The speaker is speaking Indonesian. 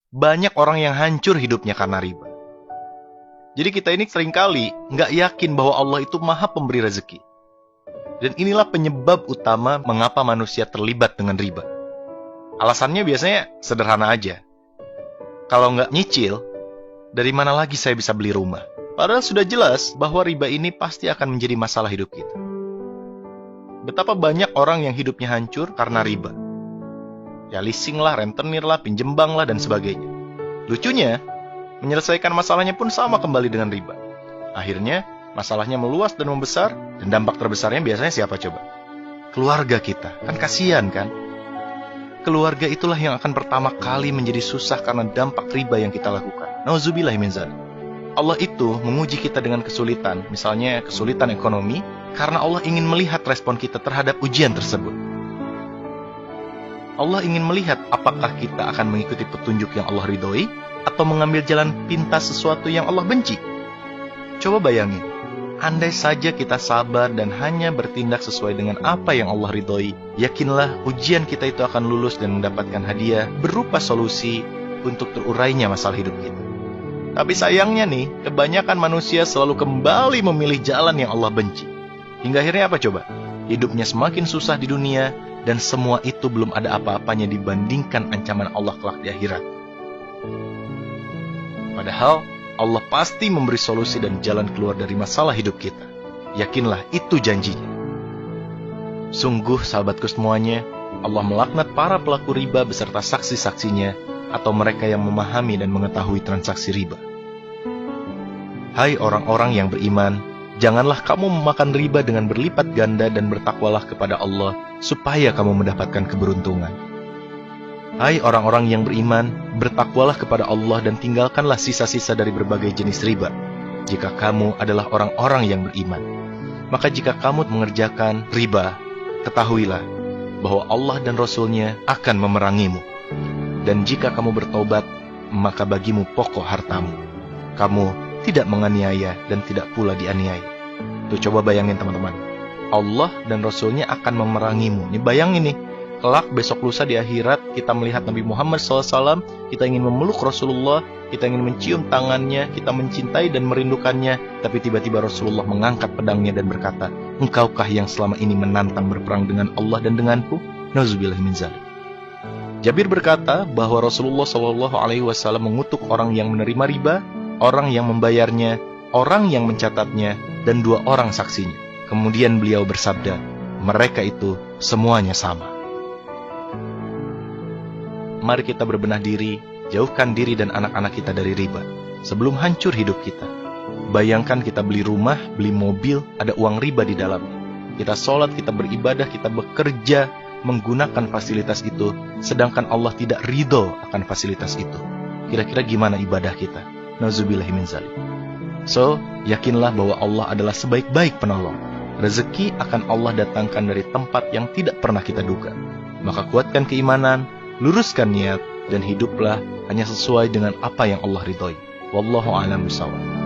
Banyak orang yang hancur hidupnya karena riba. Jadi kita ini seringkali nggak yakin bahwa Allah itu maha pemberi rezeki. Dan inilah penyebab utama mengapa manusia terlibat dengan riba. Alasannya biasanya sederhana aja. Kalau nggak nyicil, dari mana lagi saya bisa beli rumah? Padahal sudah jelas bahwa riba ini pasti akan menjadi masalah hidup kita. Betapa banyak orang yang hidupnya hancur karena riba. Ya leasing lah, rentenir lah, pinjem bank lah, dan sebagainya. Lucunya, menyelesaikan masalahnya pun sama kembali dengan riba. Akhirnya, masalahnya meluas dan membesar, dan dampak terbesarnya biasanya siapa coba? Keluarga kita. Kan kasihan kan? Keluarga itulah yang akan pertama kali menjadi susah karena dampak riba yang kita lakukan. Nauzubillah min dzalik. Allah itu menguji kita dengan kesulitan, misalnya kesulitan ekonomi, karena Allah ingin melihat respon kita terhadap ujian tersebut. Allah ingin melihat apakah kita akan mengikuti petunjuk yang Allah ridhoi, atau mengambil jalan pintas sesuatu yang Allah benci. Coba bayangin, andai saja kita sabar dan hanya bertindak sesuai dengan apa yang Allah ridhoi, yakinlah ujian kita itu akan lulus dan mendapatkan hadiah berupa solusi untuk terurainya masalah hidup kita. Tapi sayangnya nih, kebanyakan manusia selalu kembali memilih jalan yang Allah benci. Hingga akhirnya apa coba? Hidupnya semakin susah di dunia, dan semua itu belum ada apa-apanya dibandingkan ancaman Allah kelak di akhirat. Padahal, Allah pasti memberi solusi dan jalan keluar dari masalah hidup kita. Yakinlah, itu janjinya. Sungguh, sahabatku semuanya, Allah melaknat para pelaku riba beserta saksi-saksinya, atau mereka yang memahami dan mengetahui transaksi riba. Hai orang-orang yang beriman, janganlah kamu memakan riba dengan berlipat ganda dan bertakwalah kepada Allah, supaya kamu mendapatkan keberuntungan. Hai orang-orang yang beriman, bertakwalah kepada Allah dan tinggalkanlah sisa-sisa dari berbagai jenis riba, jika kamu adalah orang-orang yang beriman. Maka jika kamu mengerjakan riba, ketahuilah bahwa Allah dan Rasul-Nya akan memerangimu. Dan jika kamu bertobat, maka bagimu pokok hartamu. Kamu tidak menganiaya dan tidak pula dianiaya. Tuh coba bayangin teman-teman. Allah dan Rasul-Nya akan memerangimu. Nih bayangin nih, kelak besok lusa di akhirat kita melihat Nabi Muhammad SAW, kita ingin memeluk Rasulullah, kita ingin mencium tangannya, kita mencintai dan merindukannya, tapi tiba-tiba Rasulullah mengangkat pedangnya dan berkata, engkaukah yang selama ini menantang berperang dengan Allah dan denganku? Nauzubillah min dzalik. Jabir berkata bahwa Rasulullah SAW mengutuk orang yang menerima riba, orang yang membayarnya, orang yang mencatatnya, dan 2 orang saksinya. Kemudian beliau bersabda, mereka itu semuanya sama. Mari kita berbenah diri, jauhkan diri dan anak-anak kita dari riba, sebelum hancur hidup kita. Bayangkan kita beli rumah, beli mobil, ada uang riba di dalamnya. Kita sholat, kita beribadah, kita bekerja, menggunakan fasilitas itu, sedangkan Allah tidak ridho akan fasilitas itu. Kira-kira gimana ibadah kita? Nauzubillahi min dzalik. So, yakinlah bahwa Allah adalah sebaik-baik penolong. Rezeki akan Allah datangkan dari tempat yang tidak pernah kita duga. Maka kuatkan keimanan, luruskan niat, dan hiduplah hanya sesuai dengan apa yang Allah ridhoi. Wallahu a'lam bishawab.